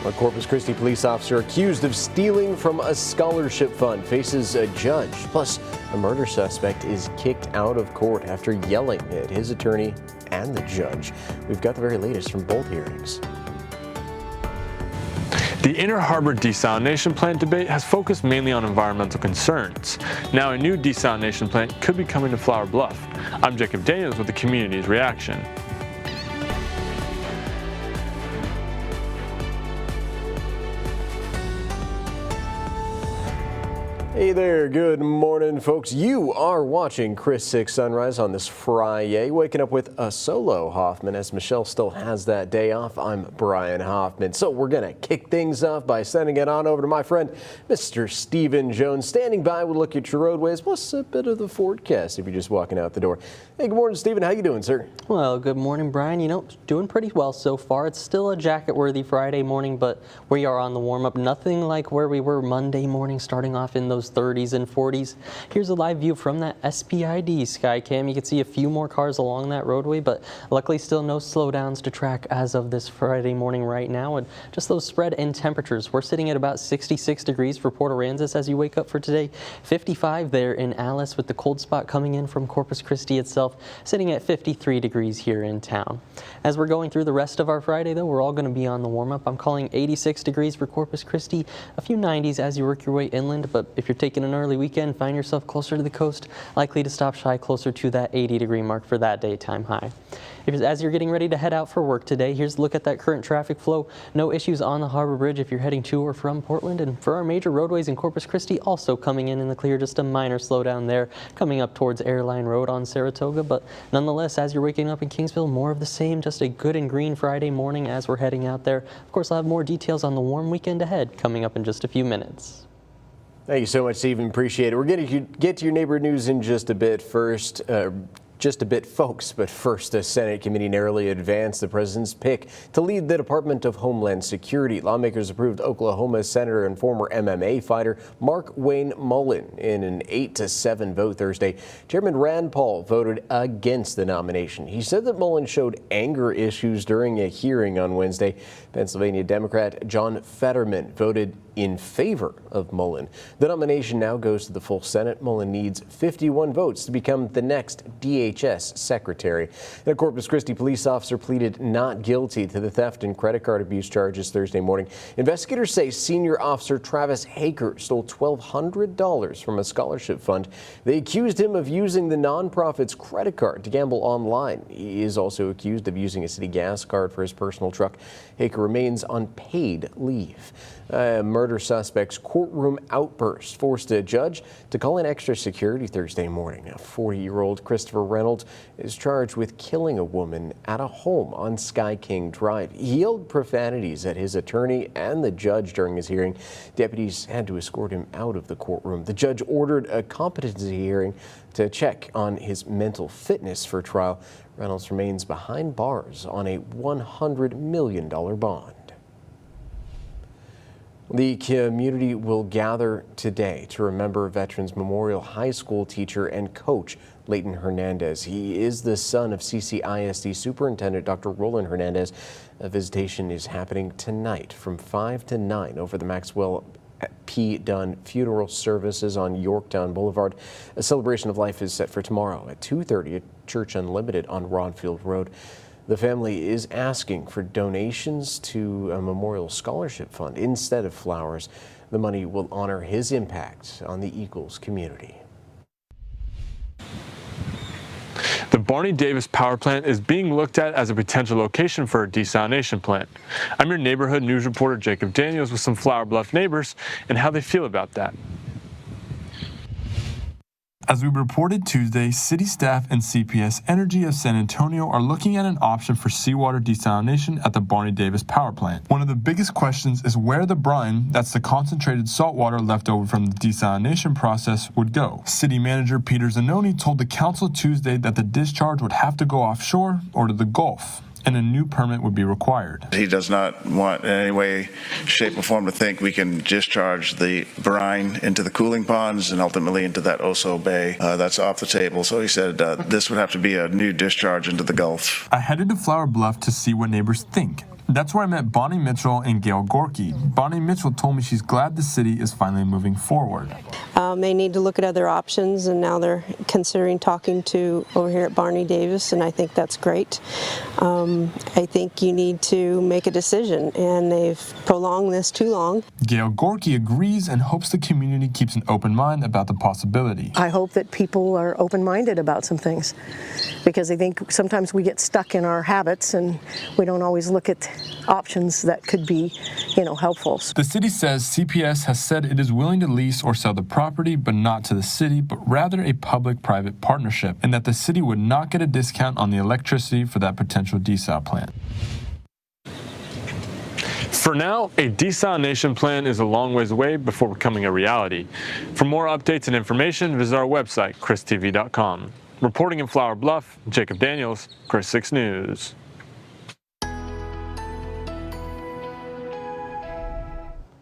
A Corpus Christi police officer accused of stealing from a scholarship fund faces a judge. Plus, a murder suspect is kicked out of court after yelling at his attorney and the judge. We've got the very latest from both hearings. The Inner Harbor desalination plant debate has focused mainly on environmental concerns. Now a new desalination plant could be coming to Flower Bluff. I'm Jacob Daniels with the community's reaction. Hey there, good morning folks. You are watching Chris 6 Sunrise on this Friday, waking up with a solo Hoffman as Michelle still has that day off. I'm Brian Hoffman. So we're going to kick things off by sending it on over to my friend, Mr. Stephen Jones, standing by. We'll look at your roadways, plus a bit of the forecast if you're just walking out the door. Hey, good morning, Stephen. How you doing, sir? Well, good morning, Brian. You know, doing pretty well so far. It's still a jacket-worthy Friday morning, but we are on the warm-up. Nothing like where we were Monday morning, starting off in those 30s and 40s. Here's a live view from that SPID Skycam. You can see a few more cars along that roadway, but luckily still no slowdowns to track as of this Friday morning right now. And just those spread in temperatures. We're sitting at about 66 degrees for Port Aransas as you wake up for today. 55 there in Alice, with the cold spot coming in from Corpus Christi itself, sitting at 53 degrees here in town. As we're going through the rest of our Friday, though, we're all going to be on the warm-up. I'm calling 86 degrees for Corpus Christi, a few 90s as you work your way inland, but if you're taking an early weekend, find yourself closer to the coast, likely to stop shy closer to that 80-degree mark for that daytime high. As you're getting ready to head out for work today, here's a look at that current traffic flow. No issues on the Harbor Bridge if you're heading to or from Portland, and for our major roadways in Corpus Christi, also coming in the clear, just a minor slowdown there coming up towards Airline Road on Saratoga, but nonetheless, as you're waking up in Kingsville, more of the same, just a good and green Friday morning as we're heading out there. Of course, I'll have more details on the warm weekend ahead coming up in just a few minutes. Thank you so much, Stephen. Appreciate it. We're going to get to your neighborhood news in just a bit. Folks, but first, a Senate committee narrowly advanced the president's pick to lead the Department of Homeland Security. Lawmakers approved Oklahoma Senator and former MMA fighter Mark Wayne Mullen in an 8-7 vote Thursday. Chairman Rand Paul voted against the nomination. He said that Mullen showed anger issues during a hearing on Wednesday. Pennsylvania Democrat John Fetterman voted in favor of Mullen. The nomination now goes to the full Senate. Mullen needs 51 votes to become the next DHS secretary. The Corpus Christi police officer pleaded not guilty to the theft and credit card abuse charges Thursday morning. Investigators say senior officer Travis Haker stole $1,200 from a scholarship fund. They accused him of using the nonprofit's credit card to gamble online. He is also accused of using a city gas card for his personal truck. Haker remains on paid leave. Murder suspect's courtroom outburst forced a judge to call in extra security Thursday morning. A 40-year-old Christopher Reynolds is charged with killing a woman at a home on Sky King Drive. He yelled profanities at his attorney and the judge during his hearing. Deputies had to escort him out of the courtroom. The judge ordered a competency hearing to check on his mental fitness for trial. Reynolds remains behind bars on a $100 million bond. The community will gather today to remember Veterans Memorial High School teacher and coach Leighton Hernandez. He is the son of CCISD Superintendent Dr. Roland Hernandez. A visitation is happening tonight from 5 to 9 over the Maxwell P. Dunn Funeral Services on Yorktown Boulevard. A celebration of life is set for tomorrow at 2:30 at Church Unlimited on Rodfield Road. The family is asking for donations to a memorial scholarship fund instead of flowers. The money will honor his impact on the Eagles community. The Barney Davis power plant is being looked at as a potential location for a desalination plant. I'm your neighborhood news reporter Jacob Daniels with some Flower Bluff neighbors and how they feel about that. As we reported Tuesday, city staff and CPS Energy of San Antonio are looking at an option for seawater desalination at the Barney Davis power plant. One of the biggest questions is where the brine, that's the concentrated salt water left over from the desalination process, would go. City Manager Peter Zanoni told the council Tuesday that the discharge would have to go offshore or to the Gulf, and a new permit would be required. He does not want in any way, shape, or form to think we can discharge the brine into the cooling ponds and ultimately into that Oso Bay. That's off the table. So he said this would have to be a new discharge into the Gulf. I headed to Flower Bluff to see what neighbors think. That's where I met Bonnie Mitchell and Gail Gorky. Bonnie Mitchell told me she's glad the city is finally moving forward. They need to look at other options, and now they're considering talking to over here at Barney Davis, and I think that's great. I think you need to make a decision, and they've prolonged this too long. Gail Gorky agrees and hopes the community keeps an open mind about the possibility. I hope that people are open-minded about some things, because I think sometimes we get stuck in our habits and we don't always look at options that could be, helpful. The city says CPS has said it is willing to lease or sell the property, but not to the city, but rather a public-private partnership, and that the city would not get a discount on the electricity for that potential desal plant. For now, a desalination plan is a long ways away before becoming a reality. For more updates and information, visit our website, christv.com. Reporting in Flower Bluff, Jacob Daniels, Chris 6 News.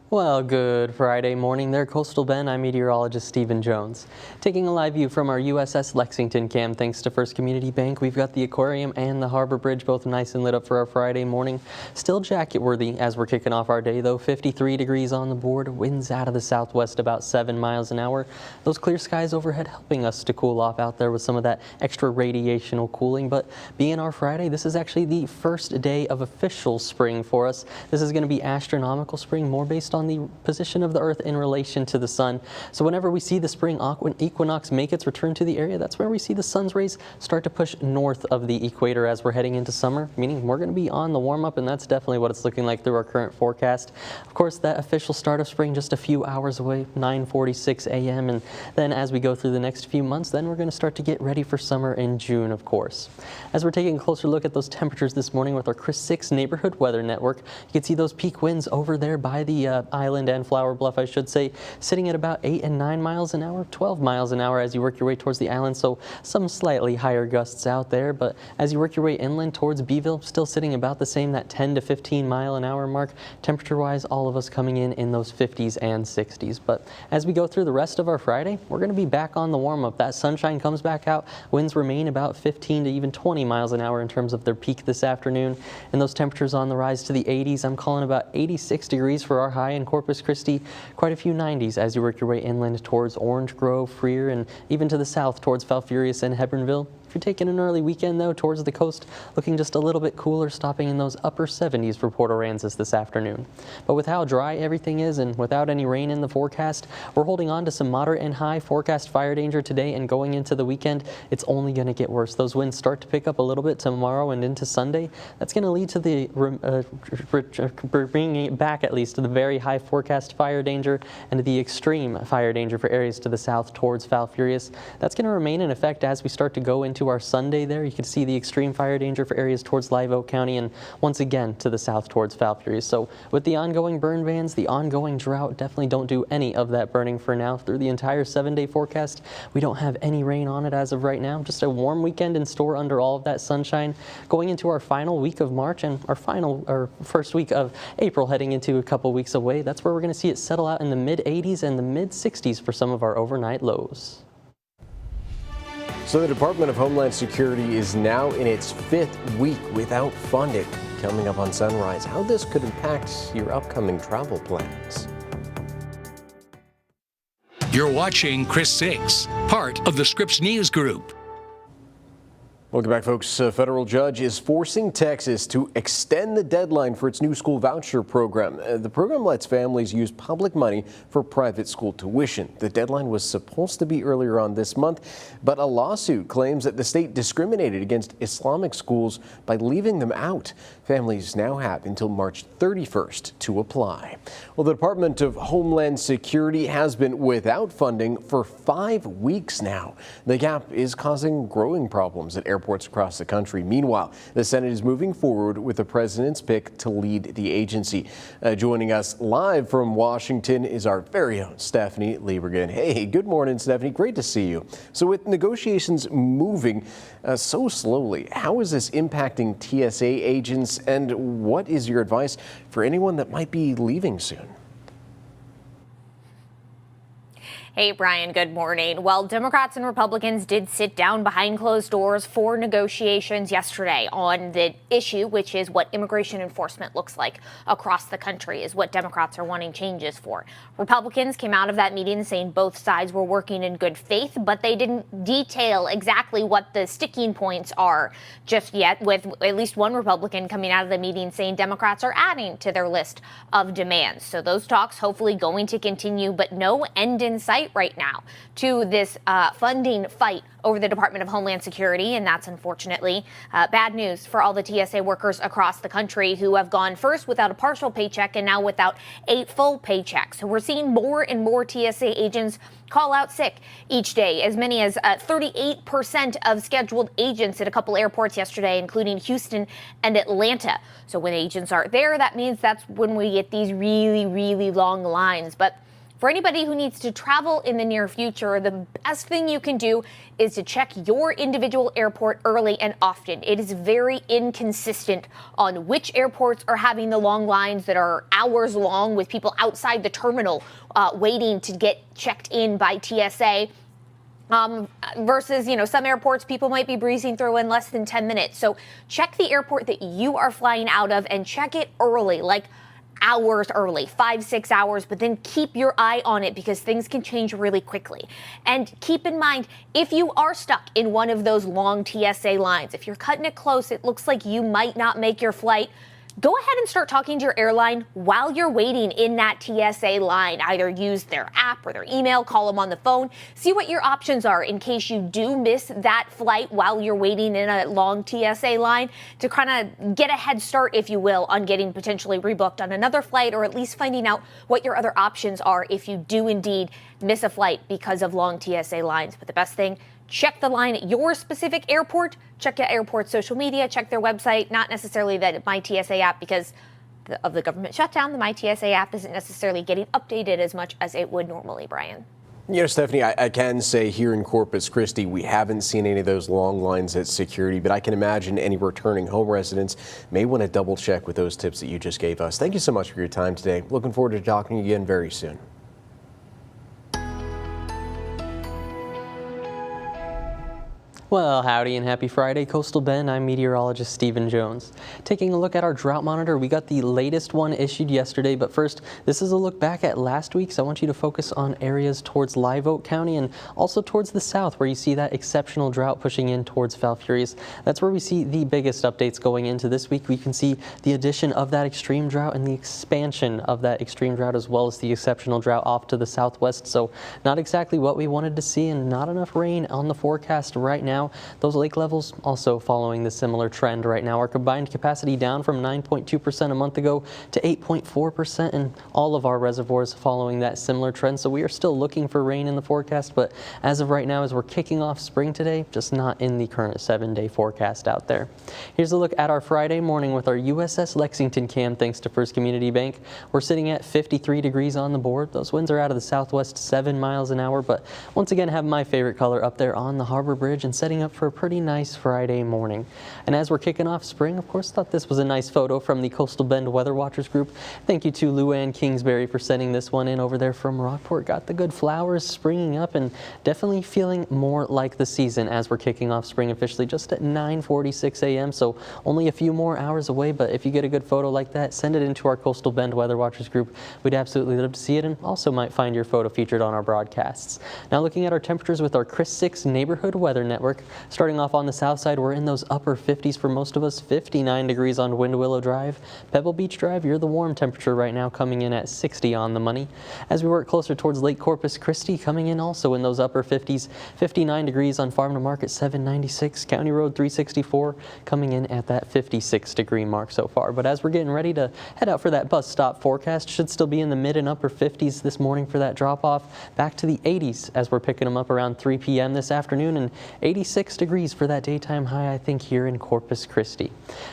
Well, good Friday morning there, Coastal Bend. I'm meteorologist Stephen Jones. Taking a live view from our USS Lexington cam, thanks to First Community Bank, we've got the aquarium and the Harbor Bridge both nice and lit up for our Friday morning. Still jacket worthy as we're kicking off our day though. 53 degrees on the board, winds out of the southwest about 7 miles an hour. Those clear skies overhead helping us to cool off out there with some of that extra radiational cooling. But being our Friday, this is actually the first day of official spring for us. This is going to be astronomical spring, more based on the position of the Earth in relation to the sun. So whenever we see the spring equinox make its return to the area, that's where we see the sun's rays start to push north of the equator as we're heading into summer, meaning we're going to be on the warm-up, and that's definitely what it's looking like through our current forecast. Of course, that official start of spring just a few hours away, 9:46 a.m., and then as we go through the next few months, then we're going to start to get ready for summer in June, of course. As we're taking a closer look at those temperatures this morning with our Chris 6 Neighborhood Weather Network, you can see those peak winds over there by the island and Flower Bluff, I should say, sitting at about 8 and 9 miles an hour, 12 miles an hour as you work your way towards the island, so some slightly higher gusts out there, but as you work your way inland towards Beeville, still sitting about the same, that 10 to 15 mile an hour mark. Temperature-wise, all of us coming in those 50s and 60s, but as we go through the rest of our Friday, we're going to be back on the warm-up. That sunshine comes back out, winds remain about 15 to even 20 miles an hour in terms of their peak this afternoon, and those temperatures on the rise to the 80s. I'm calling about 86 degrees for our high in Corpus Christi, quite a few 90s as you work your way inland towards Orange Grove, Freer, and even to the south towards Falfurrias and Hebronville. If you're taking an early weekend, though, towards the coast, looking just a little bit cooler, stopping in those upper 70s for Port Aransas this afternoon. But with how dry everything is and without any rain in the forecast, we're holding on to some moderate and high forecast fire danger today, and going into the weekend, it's only going to get worse. Those winds start to pick up a little bit tomorrow and into Sunday. That's going to lead to the bringing it back at least to the very high forecast fire danger and to the extreme fire danger for areas to the south towards Falfurrias. That's going to remain in effect as we start to go into our Sunday there. You can see the extreme fire danger for areas towards Live Oak County and once again to the south towards Falfurrias. So with the ongoing burn bans, the ongoing drought, definitely don't do any of that burning for now. Through the entire 7-day forecast, we don't have any rain on it as of right now. Just a warm weekend in store under all of that sunshine. Going into our final week of March and our first week of April, heading into a couple weeks away, that's where we're going to see it settle out in the mid-80s and the mid-60s for some of our overnight lows. So the Department of Homeland Security is now in its 5th week without funding. Coming up on Sunrise, how this could impact your upcoming travel plans. You're watching Chris 6, part of the Scripps News Group. Welcome back, folks. A federal judge is forcing Texas to extend the deadline for its new school voucher program. The program lets families use public money for private school tuition. The deadline was supposed to be earlier on this month, but a lawsuit claims that the state discriminated against Islamic schools by leaving them out. Families now have until March 31st to apply. Well, the Department of Homeland Security has been without funding for 5 weeks now. The gap is causing growing problems at airports across the country. Meanwhile, the Senate is moving forward with the president's pick to lead the agency. Joining us live from Washington is our very own Stephanie Liebergen. Hey, good morning, Stephanie. Great to see you. So with negotiations moving so slowly, how is this impacting TSA agents, and what is your advice for anyone that might be leaving soon? Hey, Brian, good morning. Well, Democrats and Republicans did sit down behind closed doors for negotiations yesterday on the issue, which is what immigration enforcement looks like across the country, is what Democrats are wanting changes for. Republicans came out of that meeting saying both sides were working in good faith, but they didn't detail exactly what the sticking points are just yet, with at least one Republican coming out of the meeting saying Democrats are adding to their list of demands. So those talks hopefully going to continue, but no end in sight right now to this funding fight over the Department of Homeland Security, and that's unfortunately bad news for all the TSA workers across the country who have gone first without a partial paycheck and now without a full paycheck. So we're seeing more and more TSA agents call out sick each day. As many as 38% of scheduled agents at a couple airports yesterday, including Houston and Atlanta. So when agents aren't there, that means that's when we get these really, really long lines. But for anybody who needs to travel in the near future, the best thing you can do is to check your individual airport early and often. It is very inconsistent on which airports are having the long lines that are hours long with people outside the terminal waiting to get checked in by TSA. Versus, some airports people might be breezing through in less than 10 minutes. So check the airport that you are flying out of and check it early, like hours early, 5-6 hours, but then keep your eye on it because things can change really quickly. And keep in mind, if you are stuck in one of those long TSA lines, if you're cutting it close, it looks like you might not make your flight, go ahead and start talking to your airline while you're waiting in that TSA line. Either use their app or their email, call them on the phone, see what your options are in case you do miss that flight while you're waiting in a long TSA line, to kind of get a head start, if you will, on getting potentially rebooked on another flight, or at least finding out what your other options are if you do indeed miss a flight because of long TSA lines. But the best thing, check the line at your specific airport, check your airport's social media, check their website, not necessarily the MyTSA app because of the government shutdown. The MyTSA app isn't necessarily getting updated as much as it would normally, Brian. Stephanie, I can say here in Corpus Christi, we haven't seen any of those long lines at security, but I can imagine any returning home residents may want to double check with those tips that you just gave us. Thank you so much for your time today. Looking forward to talking again very soon. Well, howdy and happy Friday, Coastal Bend. I'm meteorologist Stephen Jones. Taking a look at our drought monitor, we got the latest one issued yesterday, but first, this is a look back at last week, so I want you to focus on areas towards Live Oak County and also towards the south, where you see that exceptional drought pushing in towards Falfurrias. That's where we see the biggest updates going into this week. We can see the addition of that extreme drought and the expansion of that extreme drought, as well as the exceptional drought off to the southwest, so not exactly what we wanted to see and not enough rain on the forecast right now. Those lake levels also following the similar trend right now. Our combined capacity down from 9.2% a month ago to 8.4%, and all of our reservoirs following that similar trend. So we are still looking for rain in the forecast, but as of right now, as we're kicking off spring today, just not in the current 7-day forecast out there. Here's a look at our Friday morning with our USS Lexington cam, thanks to First Community Bank. We're sitting at 53 degrees on the board. Those winds are out of the southwest 7 miles an hour, but once again have my favorite color up there on the Harbor Bridge and setting up for a pretty nice Friday morning. And as we're kicking off spring, of course, thought this was a nice photo from the Coastal Bend Weather Watchers group. Thank you to Luann Kingsbury for sending this one in over there from Rockport. Got the good flowers springing up and definitely feeling more like the season as we're kicking off spring officially just at 9:46 a.m. So only a few more hours away, but if you get a good photo like that, send it into our Coastal Bend Weather Watchers group. We'd absolutely love to see it, and also might find your photo featured on our broadcasts. Now looking at our temperatures with our Chris 6 Neighborhood Weather Network. Starting off on the south side, we're in those upper 50s for most of us, 59 degrees on Wind Willow Drive. Pebble Beach Drive, you're the warm temperature right now, coming in at 60 on the money. As we work closer towards Lake Corpus Christi, coming in also in those upper 50s, 59 degrees on Farm to Market 796, County Road 364, coming in at that 56 degree mark so far. But as we're getting ready to head out for that bus stop, forecast should still be in the mid and upper 50s this morning for that drop off, back to the 80s as we're picking them up around 3 p.m. this afternoon, and 80s 86 degrees for that daytime high, I think, here in Corpus Christi.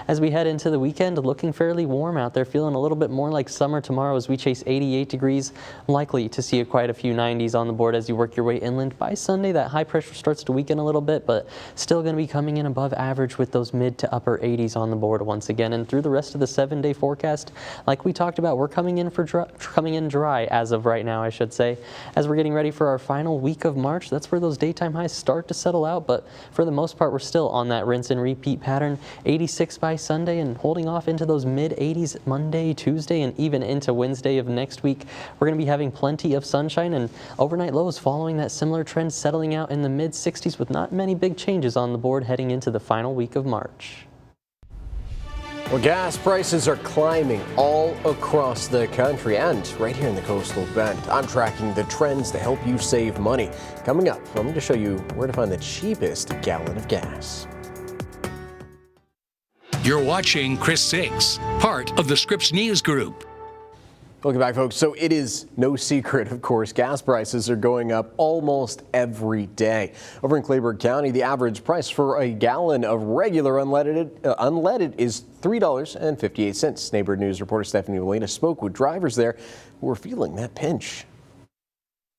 As we head into the weekend, looking fairly warm out there, feeling a little bit more like summer tomorrow as we chase 88 degrees. Likely to see quite a few 90s on the board as you work your way inland. By Sunday, that high pressure starts to weaken a little bit, but still going to be coming in above average with those mid to upper 80s on the board once again. And through the rest of the 7-day forecast, like we talked about, we're coming in dry as of right now, I should say. As we're getting ready for our final week of March, that's where those daytime highs start to settle out, but for the most part, we're still on that rinse and repeat pattern. 86 by Sunday and holding off into those mid 80s Monday, Tuesday, and even into Wednesday of next week. We're going to be having plenty of sunshine and overnight lows following that similar trend, settling out in the mid 60s with not many big changes on the board heading into the final week of March. Well, gas prices are climbing all across the country and right here in the Coastal Bend. I'm tracking the trends to help you save money. Coming up, I'm going to show you where to find the cheapest gallon of gas. You're watching Chris 6, part of the Scripps News Group. Welcome back, folks. So it is no secret, of course, gas prices are going up almost every day. Over in Clayburgh County, the average price for a gallon of regular unleaded is $3.58. Neighborhood News reporter Stephanie Molina spoke with drivers there who were feeling that pinch.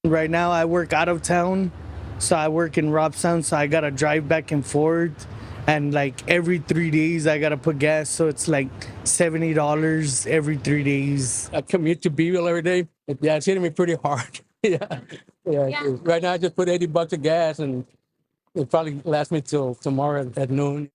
Right now, I work out of town, so I work in Robstown, so I got to drive back and forth. And like every 3 days, I got to put gas. So it's like $70 every 3 days. I commute to Beeville every day. Yeah, it's hitting me pretty hard. Yeah. Right now, I just put $80 of gas, and it probably lasts me till tomorrow at noon.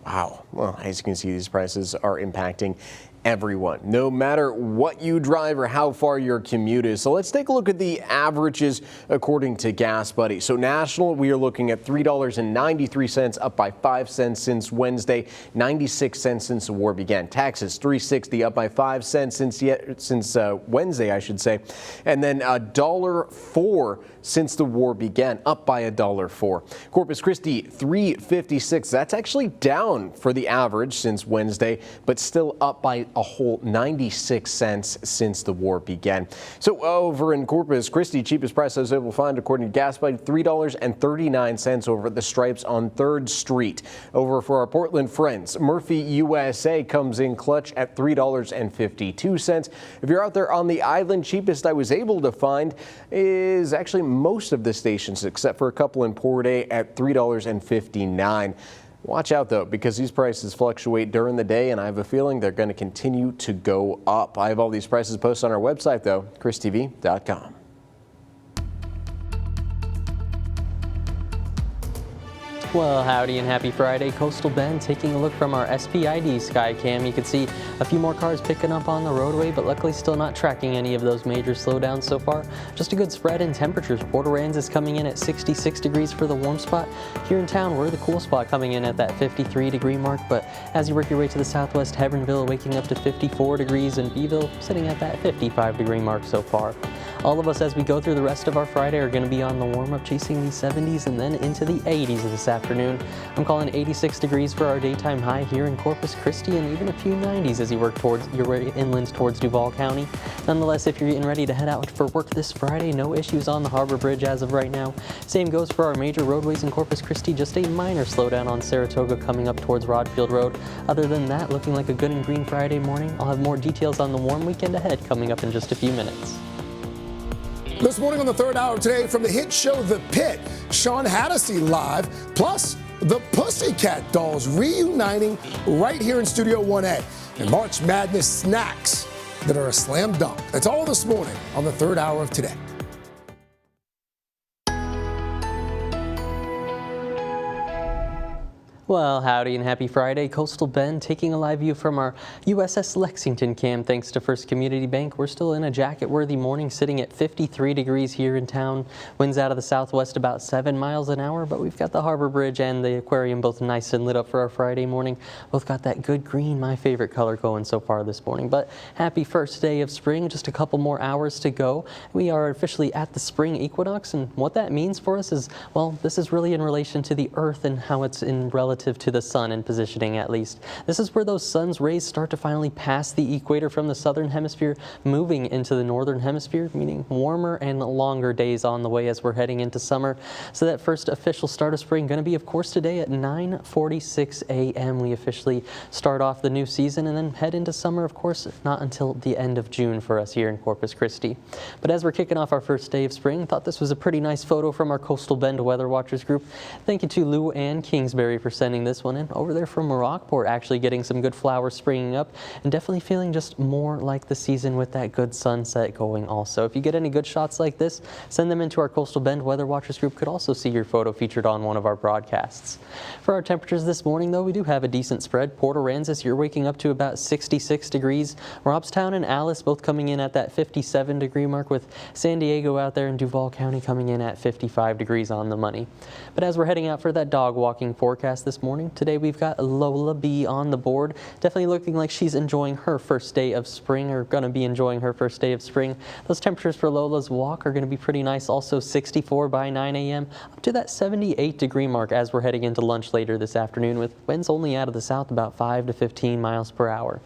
Wow. Well, as you can see, these prices are impacting everyone, no matter what you drive or how far your commute is. So let's take a look at the averages according to Gas Buddy. So national, we are looking at $3.93, up by 5 cents since Wednesday, 96 cents since the war began. Texas, $3.60, up by 5 cents since Wednesday, I should say. And then $1.04 since the war began, up by $1.04. Corpus Christi, $3.56. That's actually down for the average since Wednesday, but still up by a whole 96 cents since the war began. So over in Corpus Christi, cheapest price I was able to find, according to Gas Buddy, $3.39 over at the Stripes on 3rd Street. Over for our Portland friends, Murphy USA comes in clutch at $3.52. If you're out there on the island, cheapest I was able to find is actually most of the stations except for a couple in Port A at $3.59. Watch out, though, because these prices fluctuate during the day, and I have a feeling they're going to continue to go up. I have all these prices posted on our website, though, christv.com. Well, howdy and happy Friday. Coastal Bend taking a look from our SPID sky cam. You can see a few more cars picking up on the roadway, but luckily still not tracking any of those major slowdowns so far. Just a good spread in temperatures. Port Aransas is coming in at 66 degrees for the warm spot. Here in town, we're the cool spot coming in at that 53-degree mark, but as you work your way to the southwest, Hebronville waking up to 54 degrees and Beeville sitting at that 55-degree mark so far. All of us, as we go through the rest of our Friday, are going to be on the warm-up, chasing the 70s and then into the 80s this afternoon. I'm calling 86 degrees for our daytime high here in Corpus Christi, and even a few 90s as you work towards your way inland towards Duval County. Nonetheless, if you're getting ready to head out for work this Friday, no issues on the Harbor Bridge as of right now. Same goes for our major roadways in Corpus Christi, just a minor slowdown on Saratoga coming up towards Rodfield Road. Other than that, looking like a good and green Friday morning. I'll have more details on the warm weekend ahead coming up in just a few minutes. This morning on the third hour today from the hit show The Pit, Sean Hannity live, plus the Pussycat Dolls reuniting right here in Studio 1A, and March Madness snacks that are a slam dunk. That's all this morning on the third hour of today. Well, howdy and happy Friday. Coastal Bend taking a live view from our USS Lexington cam thanks to First Community Bank. We're still in a jacket-worthy morning, sitting at 53 degrees here in town. Winds out of the southwest about 7 miles an hour, but we've got the Harbor Bridge and the aquarium both nice and lit up for our Friday morning. Both got that good green, my favorite color, going so far this morning. But happy first day of spring, just a couple more hours to go. We are officially at the spring equinox, and what that means for us is, well, this is really in relation to the Earth and how it's in relative relative to the sun in positioning at least. This is where those sun's rays start to finally pass the equator from the southern hemisphere, moving into the northern hemisphere, meaning warmer and longer days on the way as we're heading into summer. So that first official start of spring going to be, of course, today at 9:46 a.m. We officially start off the new season and then head into summer, of course, not until the end of June for us here in Corpus Christi. But as we're kicking off our first day of spring, thought this was a pretty nice photo from our Coastal Bend Weather Watchers group. Thank you to Lou Ann Kingsbury for sending this one in. Over there from Rockport, actually getting some good flowers springing up and definitely feeling just more like the season with that good sunset going also. If you get any good shots like this, send them into our Coastal Bend Weather Watchers group. Could also see your photo featured on one of our broadcasts. For our temperatures this morning, though, we do have a decent spread. Port Aransas, you're waking up to about 66 degrees. Robstown and Alice both coming in at that 57-degree mark, with San Diego out there in Duval County coming in at 55 degrees on the money. But as we're heading out for that dog walking forecast this morning, today we've got Lola B on the board. Definitely looking like she's enjoying her first day of spring, or going to be enjoying her first day of spring. Those temperatures for Lola's walk are going to be pretty nice. Also 64 by 9 a.m. up to that 78-degree mark as we're heading into lunch later this afternoon, with winds only out of the south about 5 to 15 miles per hour.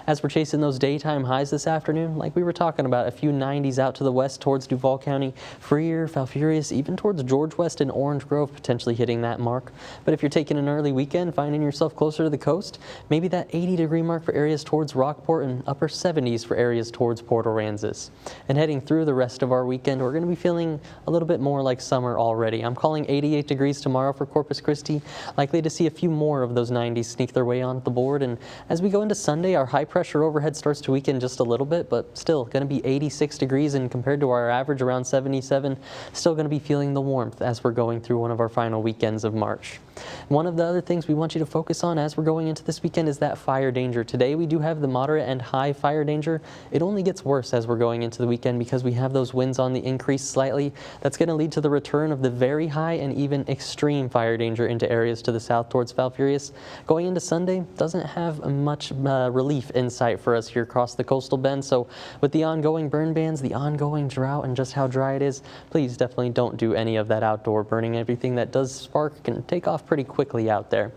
As we're chasing those daytime highs this afternoon, like we were talking about, a few 90s out to the west towards Duval County, Freer, Falfurrias, even towards George West and Orange Grove, potentially hitting that mark. But if you're taking an early weekend, finding yourself closer to the coast, maybe that 80-degree mark for areas towards Rockport and upper 70s for areas towards Port Aransas. And heading through the rest of our weekend, we're going to be feeling a little bit more like summer already. I'm calling 88 degrees tomorrow for Corpus Christi. Likely to see a few more of those 90s sneak their way onto the board. And as we go into Sunday, our high pressure overhead starts to weaken just a little bit, but still going to be 86 degrees, and compared to our average around 77, still going to be feeling the warmth as we're going through one of our final weekends of March. One of the other things we want you to focus on as we're going into this weekend is that fire danger. Today we do have the moderate and high fire danger. It only gets worse as we're going into the weekend because we have those winds on the increase slightly. That's going to lead to the return of the very high and even extreme fire danger into areas to the south towards Falfurrias. Going into Sunday doesn't have much relief in sight for us here across the coastal bend. So with the ongoing burn bans, the ongoing drought, and just how dry it is, please definitely don't do any of that outdoor burning. Everything that does spark can take off pretty quickly out there.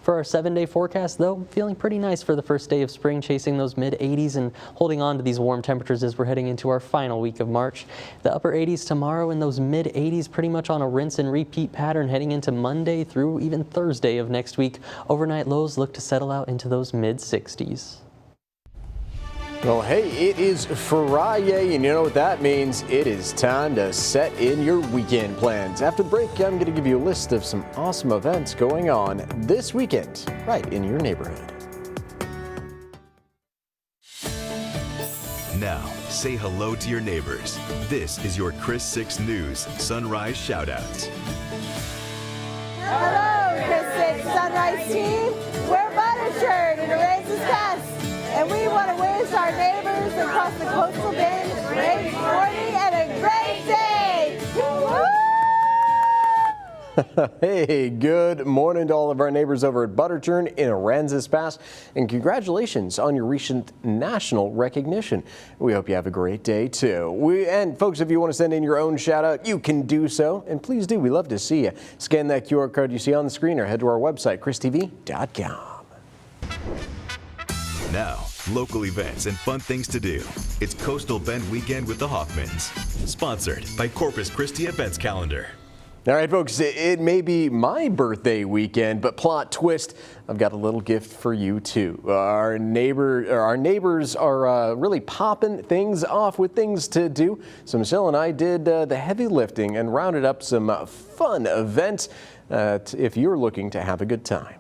For our 7-day forecast, though, feeling pretty nice for the first day of spring, chasing those mid-80s and holding on to these warm temperatures as we're heading into our final week of March. The upper 80s tomorrow and those mid-80s pretty much on a rinse and repeat pattern heading into Monday through even Thursday of next week. Overnight lows look to settle out into those mid-60s. Well, hey, it is Friday, and you know what that means. It is time to set in your weekend plans. After the break, I'm going to give you a list of some awesome events going on this weekend right in your neighborhood. Now, say hello to your neighbors. This is your Chris 6 News Sunrise Shoutouts. Hello, Chris 6 Sunrise team. We're Buttershirt and Aransas Test. And we want to wish our neighbors across the coastal bend a great morning and a great day. Woo! Hey, good morning to all of our neighbors over at Butterchurn in Aransas Pass, and congratulations on your recent national recognition. We hope you have a great day too. And folks, if you want to send in your own shout out, you can do so, and please do. We love to see you. Scan that QR code you see on the screen or head to our website, christv.com. Now, local events and fun things to do. It's Coastal Bend Weekend with the Hoffmans, sponsored by Corpus Christi Events Calendar. All right, folks, it may be my birthday weekend, but plot twist, I've got a little gift for you too. Our neighbors are really popping things off with things to do. So Michelle and I did the heavy lifting and rounded up some fun events if you're looking to have a good time.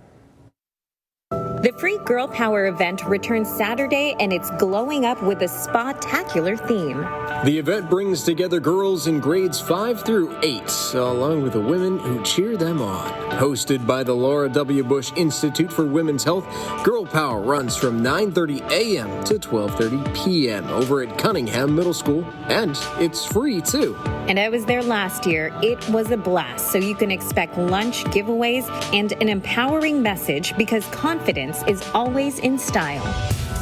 The free Girl Power event returns Saturday, and it's glowing up with a spectacular theme. The event brings together girls in grades 5 through 8, along with the women who cheer them on. Hosted by the Laura W. Bush Institute for Women's Health, Girl Power runs from 9:30 a.m. to 12:30 p.m. over at Cunningham Middle School, and it's free too. And I was there last year. It was a blast, so you can expect lunch, giveaways, and an empowering message, because confidence is always in style.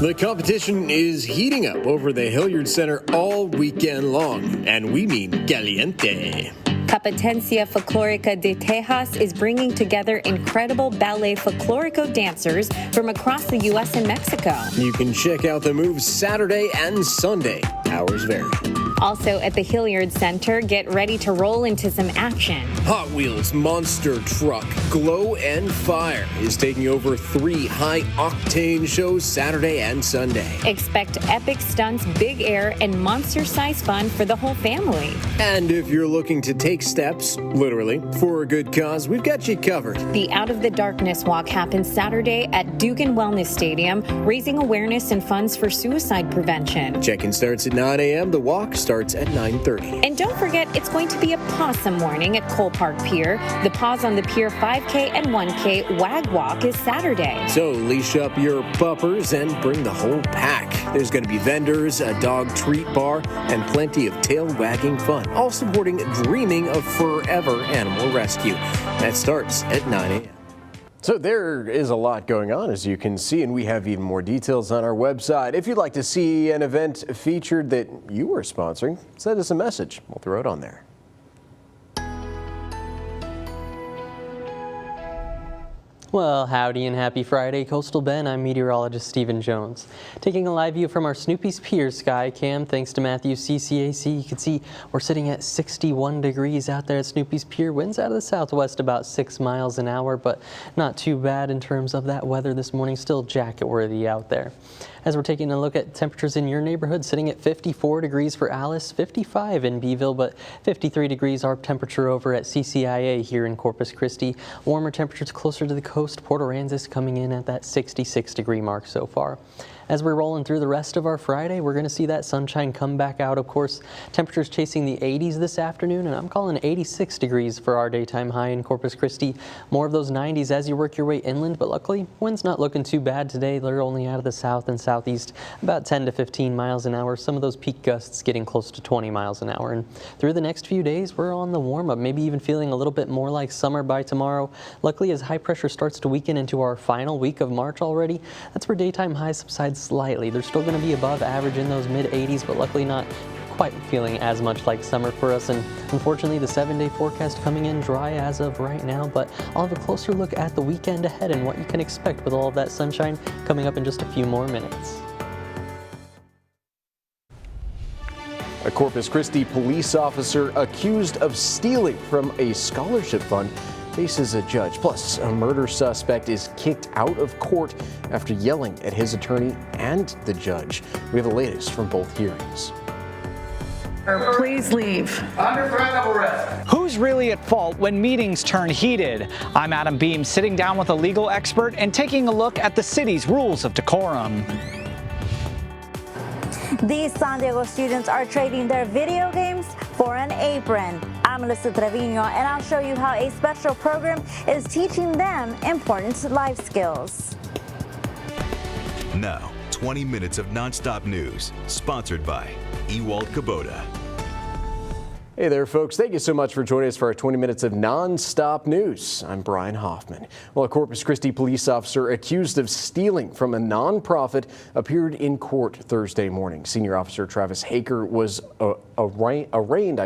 The competition is heating up over the Hilliard Center all weekend long, and we mean caliente. Competencia Folclórica de Tejas is bringing together incredible ballet folklorico dancers from across the U.S. and Mexico. You can check out the moves Saturday and Sunday. Hours vary. Also at the Hilliard Center, get ready to roll into some action. Hot Wheels Monster Truck Glow and Fire is taking over 3 high-octane shows Saturday and Sunday. Expect epic stunts, big air, and monster-sized fun for the whole family. And if you're looking to take steps, literally, for a good cause, we've got you covered. The Out of the Darkness Walk happens Saturday at Dugan Wellness Stadium, raising awareness and funds for suicide prevention. Check-in starts at 9 a.m. The walk starts at 9:30. And don't forget, it's going to be a possum warning at Cole Park Pier. The Paws on the Pier 5K and 1K Wag Walk is Saturday. So leash up your puppers and bring the whole pack. There's going to be vendors, a dog treat bar, and plenty of tail-wagging fun, all supporting Dreaming of Forever Animal Rescue. That starts at 9 a.m. So there is a lot going on, as you can see, and we have even more details on our website. If you'd like to see an event featured that you were sponsoring, send us a message. We'll throw it on there. Well, howdy and happy Friday, Coastal Bend. I'm meteorologist Stephen Jones. Taking a live view from our Snoopy's Pier sky cam, thanks to Matthews CCAC, you can see we're sitting at 61 degrees out there at Snoopy's Pier. Winds out of the southwest about 6 miles an hour, but not too bad in terms of that weather this morning. Still jacket worthy out there. As we're taking a look at temperatures in your neighborhood, sitting at 54 degrees for Alice, 55 in Beeville, but 53 degrees our temperature over at CCIA here in Corpus Christi. Warmer temperatures closer to the coast. Port Aransas coming in at that 66 degree mark so far. As we're rolling through the rest of our Friday, we're going to see that sunshine come back out. Of course, temperatures chasing the 80s this afternoon, and I'm calling 86 degrees for our daytime high in Corpus Christi. More of those 90s as you work your way inland, but luckily, wind's not looking too bad today. They're only out of the south and southeast, about 10 to 15 miles an hour. Some of those peak gusts getting close to 20 miles an hour. And through the next few days, we're on the warm-up, maybe even feeling a little bit more like summer by tomorrow. Luckily, as high pressure starts to weaken into our final week of March already, that's where daytime highs subside slightly. They're still going to be above average in those mid-80s, but luckily not quite feeling as much like summer for us. And unfortunately, the 7-day forecast coming in dry as of right now, but I'll have a closer look at the weekend ahead and what you can expect with all of that sunshine coming up in just a few more minutes. A Corpus Christi police officer accused of stealing from a scholarship fund faces a judge. Plus, a murder suspect is kicked out of court after yelling at his attorney and the judge. We have the latest from both hearings. Please leave. Under threat of arrest. Who's really at fault when meetings turn heated? I'm Adam Beam, sitting down with a legal expert and taking a look at the city's rules of decorum. These San Diego students are trading their video games for an apron. I'm Melissa Trevino, and I'll show you how a special program is teaching them important life skills. Now, 20 minutes of nonstop news, sponsored by Ewald Kubota. Hey there, folks. Thank you so much for joining us for our 20 minutes of non-stop news. I'm Brian Hoffman. Well, a Corpus Christi police officer accused of stealing from a nonprofit appeared in court Thursday morning. Senior Officer Travis Haker was arraigned,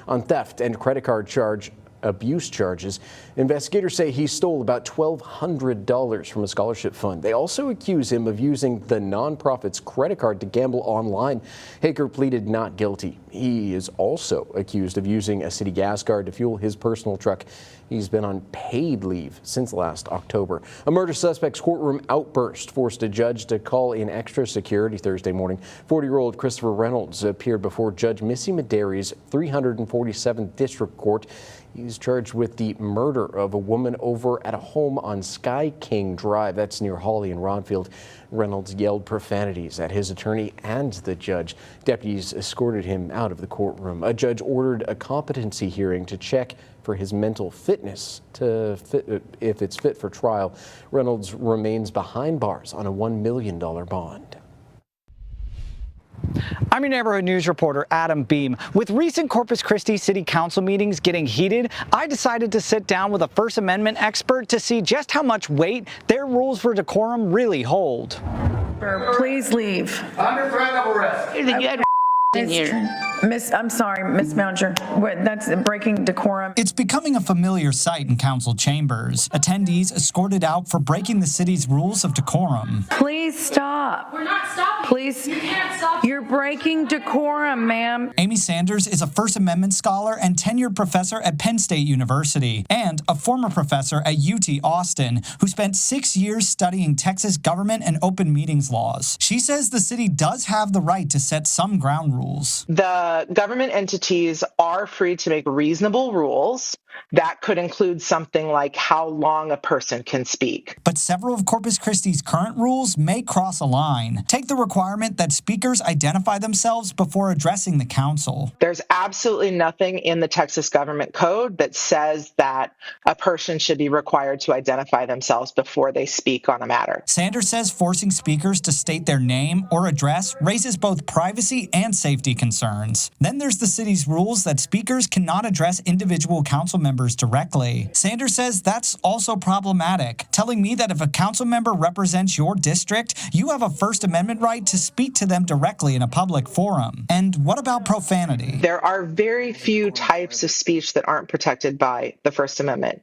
on theft and credit card abuse charges. Investigators say he stole about $1,200 from a scholarship fund. They also accuse him of using the nonprofit's credit card to gamble online. Haker pleaded not guilty. He is also accused of using a city gas card to fuel his personal truck. He's been on paid leave since last October. A murder suspect's courtroom outburst forced a judge to call in extra security Thursday morning. 40-year-old Christopher Reynolds appeared before Judge Missy Medeiros' 347th District Court. He's charged with the murder of a woman over at a home on Sky King Drive. That's near Hawley and Ronfield. Reynolds yelled profanities at his attorney and the judge. Deputies escorted him out of the courtroom. A judge ordered a competency hearing to check for his mental fitness if it's fit for trial. Reynolds remains behind bars on a $1 million bond. I'm your neighborhood news reporter, Adam Beam. With recent Corpus Christi City Council meetings getting heated, I decided to sit down with a First Amendment expert to see just how much weight their rules for decorum really hold. Please leave. Under threat of arrest. I'm sorry, Miss Manager. That's breaking decorum. It's becoming a familiar sight in council chambers. Attendees escorted out for breaking the city's rules of decorum. Please stop. We're not stopping. Please. You can't stop. You're breaking decorum, ma'am. Amy Sanders is a First Amendment scholar and tenured professor at Penn State University and a former professor at UT Austin who spent 6 years studying Texas government and open meetings laws. She says the city does have the right to set some ground rules. The government entities are free to make reasonable rules. That could include something like how long a person can speak. But several of Corpus Christi's current rules may cross a line. Take the requirement that speakers identify themselves before addressing the council. There's absolutely nothing in the Texas government code that says that a person should be required to identify themselves before they speak on a matter. Sanders says forcing speakers to state their name or address raises both privacy and safety concerns. Then there's the city's rules that speakers cannot address individual council members directly. Sanders says that's also problematic, telling me that if a council member represents your district, you have a First Amendment right to speak to them directly in a public forum. And what about profanity? There are very few types of speech that aren't protected by the First Amendment.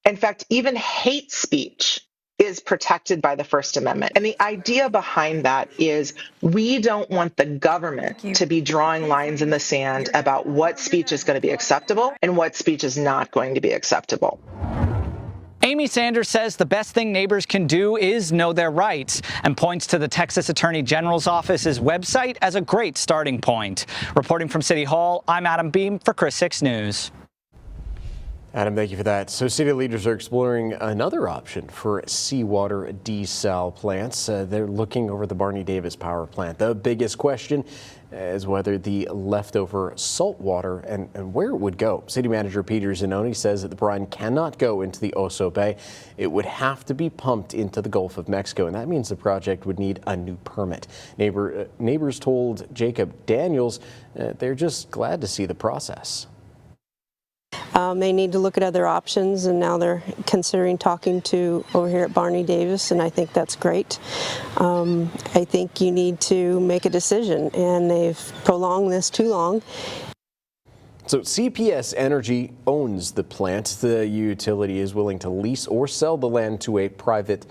In fact, even hate speech is protected by the First Amendment. And the idea behind that is we don't want the government to be drawing lines in the sand about what speech is going to be acceptable and what speech is not going to be acceptable. Amy Sanders says the best thing neighbors can do is know their rights and points to the Texas Attorney General's office's website as a great starting point. Reporting from City Hall, I'm Adam Beam for Chris 6 News. Adam, thank you for that. So city leaders are exploring another option for seawater desal plants. They're looking over the Barney Davis power plant. The biggest question is whether the leftover salt water and where it would go. City Manager Peter Zanoni says that the brine cannot go into the Oso Bay. It would have to be pumped into the Gulf of Mexico, and that means the project would need a new permit. Neighbors told Jacob Daniels they're just glad to see the process. They need to look at other options, and now they're considering talking to over here at Barney Davis, and I think that's great. I think you need to make a decision, and they've prolonged this too long. So CPS Energy owns the plant. The utility is willing to lease or sell the land to a public-private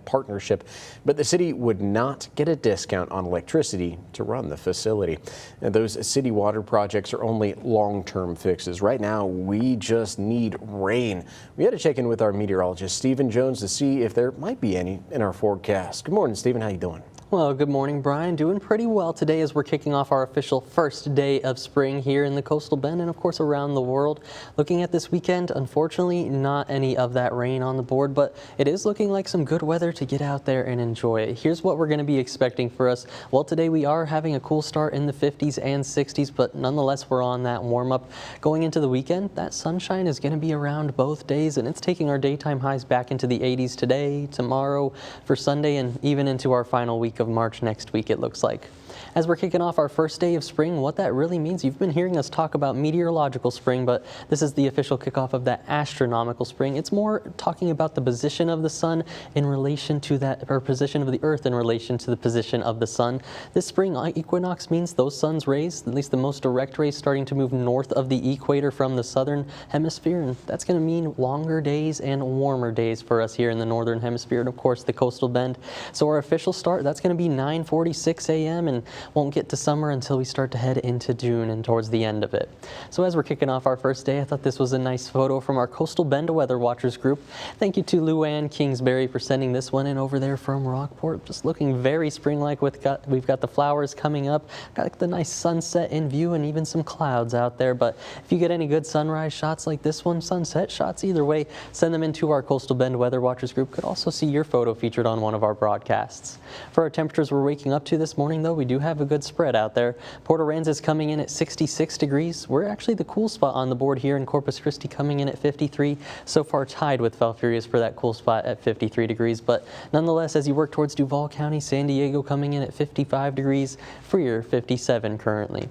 partnership, but the city would not get a discount on electricity to run the facility. And those city water projects are only long-term fixes. Right now, we just need rain. We had to check in with our meteorologist, Stephen Jones, to see if there might be any in our forecast. Good morning, Stephen. How you doing? Well, good morning, Brian. Doing pretty well today as we're kicking off our official first day of spring here in the Coastal Bend and, of course, around the world. Looking at this weekend, unfortunately, not any of that rain on the board, but it is looking like some good weather to get out there and enjoy it. Here's what we're going to be expecting for us. Well, today we are having a cool start in the 50s and 60s, but nonetheless, we're on that warm-up. Going into the weekend, that sunshine is going to be around both days, and it's taking our daytime highs back into the 80s today, tomorrow, for Sunday, and even into our final week of March next week, it looks like. As we're kicking off our first day of spring, what that really means, you've been hearing us talk about meteorological spring, but this is the official kickoff of that astronomical spring. It's more talking about the position of the sun in relation to that, or position of the earth in relation to the position of the sun. This spring equinox means those sun's rays, at least the most direct rays, starting to move north of the equator from the southern hemisphere, and that's going to mean longer days and warmer days for us here in the northern hemisphere, and of course the Coastal Bend. So our official start, that's going to be 9:46 a.m. and won't get to summer until we start to head into June and towards the end of it. So as we're kicking off our first day, I thought this was a nice photo from our Coastal Bend Weather Watchers group. Thank you to Luann Kingsbury for sending this one in over there from Rockport. Just looking very spring-like. We've got the flowers coming up, got the nice sunset in view and even some clouds out there. But if you get any good sunrise shots like this one, sunset shots, either way, send them into our Coastal Bend Weather Watchers group. Could also see your photo featured on one of our broadcasts. For our temperatures we're waking up to this morning, though, we do have a good spread out there. Port Aransas coming in at 66 degrees. We're actually the cool spot on the board here in Corpus Christi, coming in at 53. So far tied with Falfurrias for that cool spot at 53 degrees. But nonetheless, as you work towards Duval County, San Diego coming in at 55 degrees, Freer 57 currently.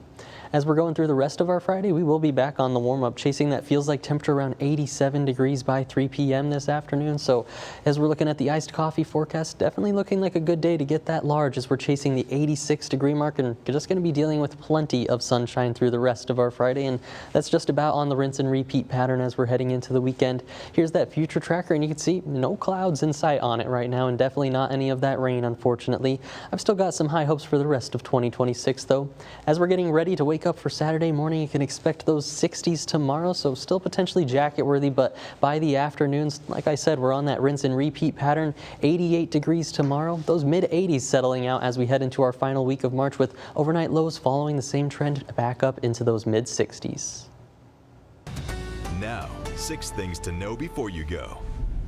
As we're going through the rest of our Friday, we will be back on the warm-up, chasing that feels like temperature around 87 degrees by 3 p.m. this afternoon. So as we're looking at the iced coffee forecast, definitely looking like a good day to get that large as we're chasing the 86 degree mark, and we're just going to be dealing with plenty of sunshine through the rest of our Friday. And that's just about on the rinse and repeat pattern as we're heading into the weekend. Here's that future tracker, and you can see no clouds in sight on it right now, and definitely not any of that rain, unfortunately. I've still got some high hopes for the rest of 2026, though. As we're getting ready to wake up for Saturday morning, you can expect those 60s tomorrow, so still potentially jacket worthy, but by the afternoons, like I said, we're on that rinse and repeat pattern. 88 degrees tomorrow, those mid-80s settling out as we head into our final week of March, with overnight lows following the same trend back up into those mid-60s. Now, 6 things to know before you go.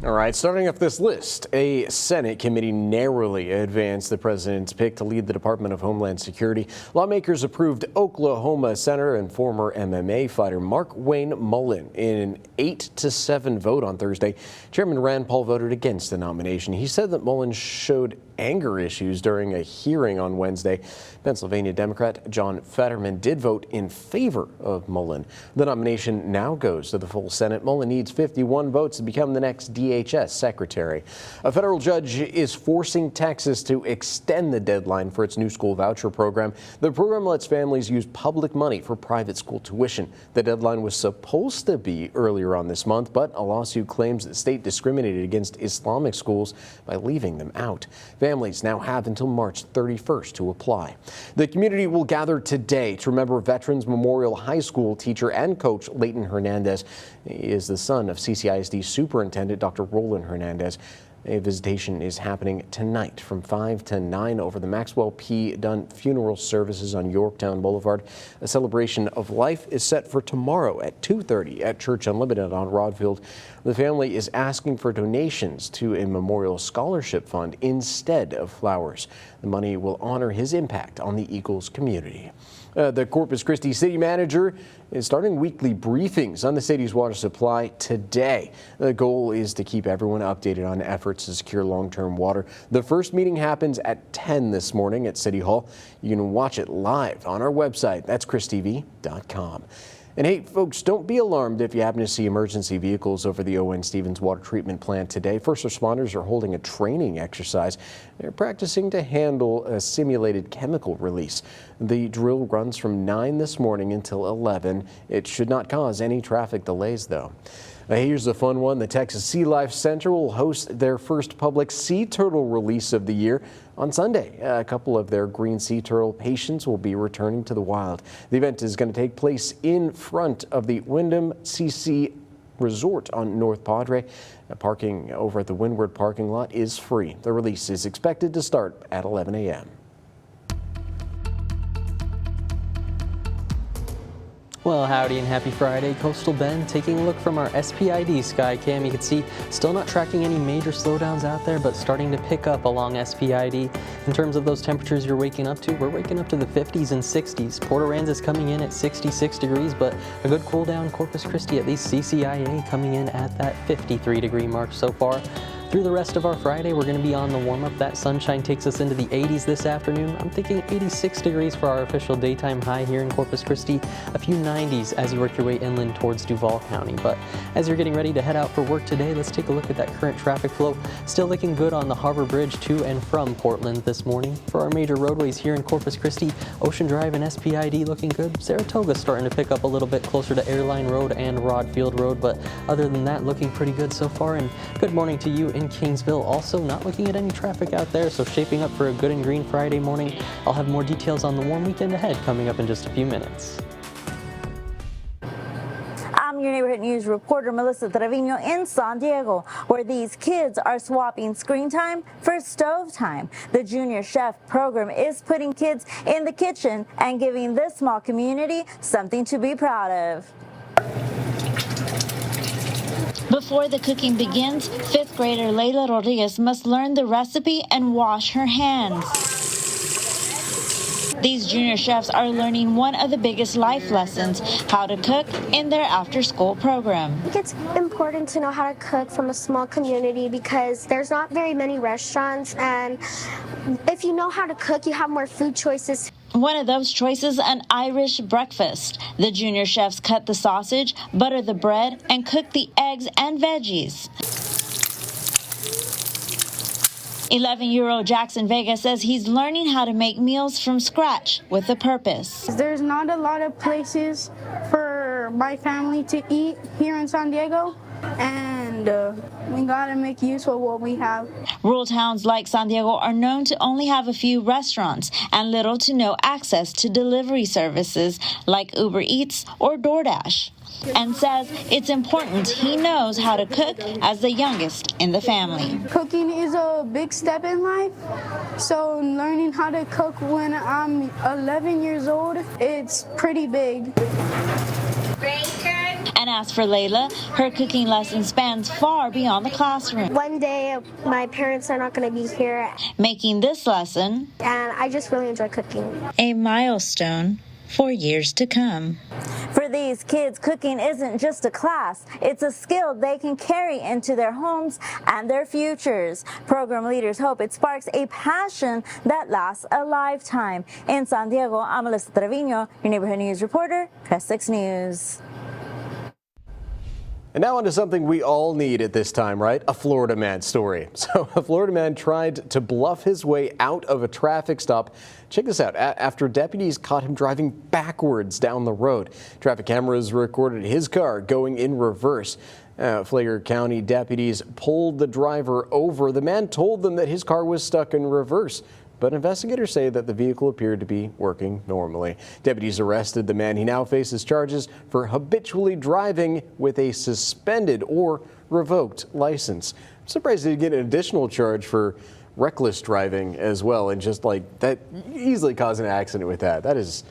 All right, starting off this list, a Senate committee narrowly advanced the president's pick to lead the Department of Homeland Security. Lawmakers approved Oklahoma Senator and former MMA fighter Mark Wayne Mullen in an 8-7 vote on Thursday. Chairman Rand Paul voted against the nomination. He said that Mullen showed anger issues during a hearing on Wednesday. Pennsylvania Democrat John Fetterman did vote in favor of Mullen. The nomination now goes to the full Senate. Mullen needs 51 votes to become the next DHS secretary. A federal judge is forcing Texas to extend the deadline for its new school voucher program. The program lets families use public money for private school tuition. The deadline was supposed to be earlier on this month, but a lawsuit claims the state discriminated against Islamic schools by leaving them out. Families now have until March 31st to apply. The community will gather today to remember Veterans Memorial High School teacher and coach Leighton Hernandez. He is the son of CCISD Superintendent Dr. Roland Hernandez. A visitation is happening tonight from 5 to 9 over the Maxwell P. Dunn Funeral Services on Yorktown Boulevard. A celebration of life is set for tomorrow at 2:30 at Church Unlimited on Rodfield. The family is asking for donations to a memorial scholarship fund instead of flowers. The money will honor his impact on the Eagles community. The Corpus Christi city manager is starting weekly briefings on the city's water supply today. The goal is to keep everyone updated on efforts to secure long-term water. The first meeting happens at 10 this morning at City Hall. You can watch it live on our website. That's christv.com. And hey, folks, don't be alarmed if you happen to see emergency vehicles over the O.N. Stevens water treatment plant today. First responders are holding a training exercise. They're practicing to handle a simulated chemical release. The drill runs from 9 this morning until 11. It should not cause any traffic delays, though. Here's a fun one. The Texas Sea Life Center will host their first public sea turtle release of the year on Sunday. A couple of their green sea turtle patients will be returning to the wild. The event is going to take place in front of the Wyndham CC Resort on North Padre. Parking over at the Windward parking lot is free. The release is expected to start at 11 a.m. Well, howdy and happy Friday. Coastal Bend taking a look from our SPID sky cam. You can see still not tracking any major slowdowns out there, but starting to pick up along SPID. In terms of those temperatures you're waking up to, we're waking up to the 50s and 60s. Port Aransas coming in at 66 degrees, but a good cool down. Corpus Christi, at least CCIA, coming in at that 53 degree mark so far. Through the rest of our Friday, we're going to be on the warm-up. That sunshine takes us into the 80s this afternoon. I'm thinking 86 degrees for our official daytime high here in Corpus Christi. A few 90s as you work your way inland towards Duval County. But as you're getting ready to head out for work today, let's take a look at that current traffic flow. Still looking good on the Harbor Bridge to and from Portland this morning. For our major roadways here in Corpus Christi, Ocean Drive and SPID looking good. Saratoga starting to pick up a little bit closer to Airline Road and Rodfield Road. But other than that, looking pretty good so far. And good morning to you in Kingsville. Also not looking at any traffic out there, so shaping up for a good and green Friday morning. I'll have more details on the warm weekend ahead coming up in just a few minutes. I'm your neighborhood news reporter, Melissa Trevino, in San Diego, where these kids are swapping screen time for stove time. The Junior Chef program is putting kids in the kitchen and giving this small community something to be proud of. Before the cooking begins, 5th grader Layla Rodriguez must learn the recipe and wash her hands. These junior chefs are learning one of the biggest life lessons, how to cook, in their after-school program. I think it's important to know how to cook from a small community because there's not very many restaurants, and if you know how to cook, you have more food choices. One of those choices, an Irish breakfast. The junior chefs cut the sausage, butter the bread, and cook the eggs and veggies. 11-year-old Jackson Vega says he's learning how to make meals from scratch with a purpose. There's not a lot of places for my family to eat here in San Diego, and we gotta make use of what we have. Rural towns like San Diego are known to only have a few restaurants and little to no access to delivery services like Uber Eats or DoorDash. And says it's important he knows how to cook as the youngest in the family. Cooking is a big step in life, so learning how to cook when I'm 11 years old, it's pretty big. And as for Layla, her cooking lesson spans far beyond the classroom. One day, my parents are not going to be here. Making this lesson, And I just really enjoy cooking. a milestone for years to come. For these kids, cooking isn't just a class. It's a skill they can carry into their homes and their futures. Program leaders hope it sparks a passion that lasts a lifetime. In San Diego, I'm Melissa Trevino, your neighborhood news reporter, Press 6 News. And now on to something we all need at this time, right? A Florida man story. So a Florida man tried to bluff his way out of a traffic stop. Check this out. After deputies caught him driving backwards down the road. Traffic cameras recorded his car going in reverse. Flagler County deputies pulled the driver over. The man told them that his car was stuck in reverse, but investigators say that the vehicle appeared to be working normally. Deputies arrested the man. He now faces charges for habitually driving with a suspended or revoked license. I'm surprised he didn't get an additional charge for reckless driving as well, and just like that, easily cause an accident with that. That is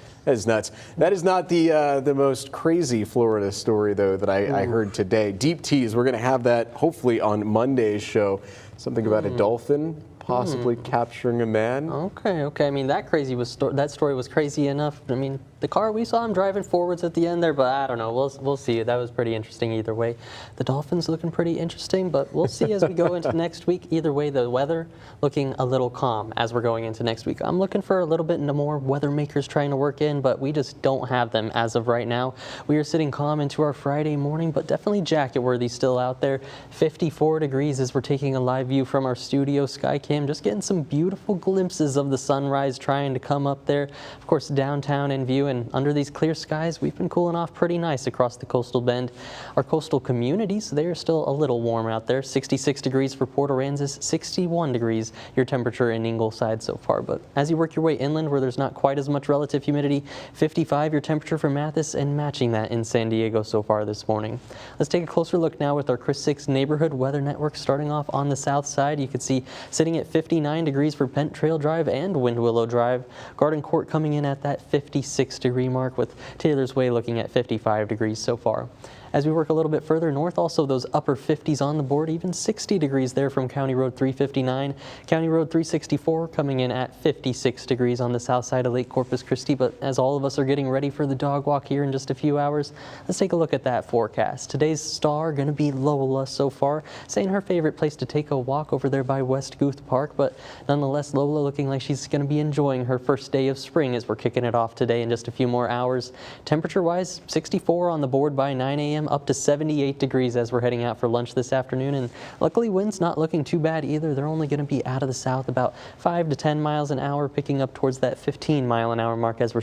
nuts. That is not the most crazy Florida story though that I heard today. Deep tease. We're going to have that hopefully on Monday's show. Something about a dolphin possibly capturing a man. Okay. I mean, that story was crazy enough. I mean, the car, we saw him driving forwards at the end there, but I don't know. We'll see. That was pretty interesting either way. The Dolphins looking pretty interesting, but we'll see as we go into next week. Either way, the weather looking a little calm as we're going into next week. I'm looking for a little bit more weather makers trying to work in, but we just don't have them as of right now. We are sitting calm into our Friday morning, but definitely jacket worthy still out there. 54 degrees as we're taking a live view from our studio Skycam, just getting some beautiful glimpses of the sunrise trying to come up there. Of course, downtown in view. And under these clear skies, we've been cooling off pretty nice across the coastal bend. Our coastal communities, they are still a little warm out there. 66 degrees for Port Aransas, 61 degrees your temperature in Ingleside so far. But as you work your way inland where there's not quite as much relative humidity, 55 your temperature for Mathis, and matching that in San Diego so far this morning. Let's take a closer look now with our Chris 6 Neighborhood Weather Network starting off on the south side. You can see sitting at 59 degrees for Bent Trail Drive and Wind Willow Drive. Garden Court coming in at that 56 degree mark, with Taylor's Way looking at 55 degrees so far. As we work a little bit further north, also those upper 50s on the board, even 60 degrees there from County Road 359. County Road 364 coming in at 56 degrees on the south side of Lake Corpus Christi. But as all of us are getting ready for the dog walk here in just a few hours, let's take a look at that forecast. Today's star going to be Lola so far, saying her favorite place to take a walk over there by West Guth Park. But nonetheless, Lola looking like she's going to be enjoying her first day of spring as we're kicking it off today in just a few more hours. Temperature-wise, 64 on the board by 9 a.m. up to 78 degrees as we're heading out for lunch this afternoon. And luckily, winds not looking too bad either. They're only going to be out of the south about 5 to 10 miles an hour, picking up towards that 15-mile-an-hour mark as we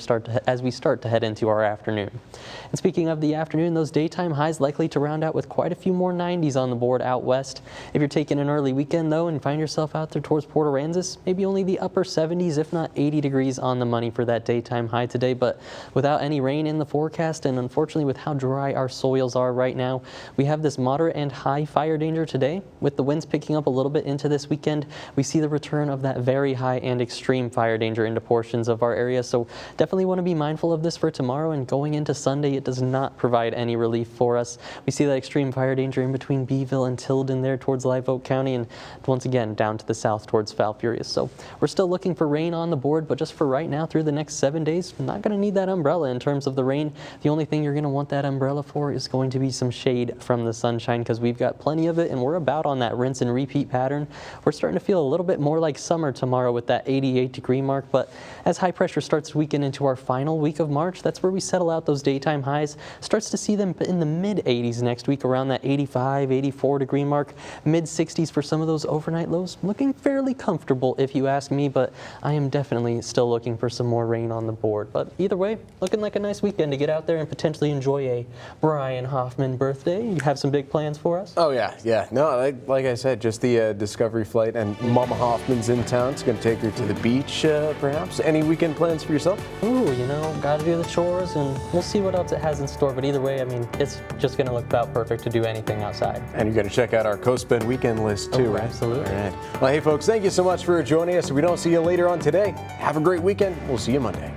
start to head into our afternoon. And speaking of the afternoon, those daytime highs likely to round out with quite a few more 90s on the board out west. If you're taking an early weekend, though, and find yourself out there towards Port Aransas, maybe only the upper 70s, if not 80 degrees on the money for that daytime high today. But without any rain in the forecast, and unfortunately with how dry our soils are right now, we have this moderate and high fire danger today. With the winds picking up a little bit into this weekend, we see the return of that very high and extreme fire danger into portions of our area. So definitely want to be mindful of this for tomorrow, and going into Sunday, it does not provide any relief for us. We see that extreme fire danger in between Beeville and Tilden there towards Live Oak County, and once again down to the south towards Falfurrias. So we're still looking for rain on the board, but just for right now through the next 7 days, not going to need that umbrella in terms of the rain. The only thing you're going to want that umbrella for is going going to be some shade from the sunshine because we've got plenty of it, and we're about on that rinse and repeat pattern. We're starting to feel a little bit more like summer tomorrow with that 88-degree mark, but as high pressure starts to weaken into our final week of March, that's where we settle out those daytime highs. Starts to see them in the mid-80s next week, around that 85, 84-degree mark, mid-60s for some of those overnight lows. Looking fairly comfortable if you ask me, but I am definitely still looking for some more rain on the board. But either way, looking like a nice weekend to get out there and potentially enjoy a Brian Hoffman birthday. You have some big plans for us? Oh, yeah. No, like I said, just the Discovery flight, and Mama Hoffman's in town. It's going to take her to the beach, perhaps. Any weekend plans for yourself? Ooh, gotta do the chores, and we'll see what else it has in store. But either way, I mean, it's just going to look about perfect to do anything outside. And you got to check out our Coast Bend weekend list, too, right? Absolutely. All right. Well, hey, folks, thank you so much for joining us. If we don't see you later on today, have a great weekend. We'll see you Monday.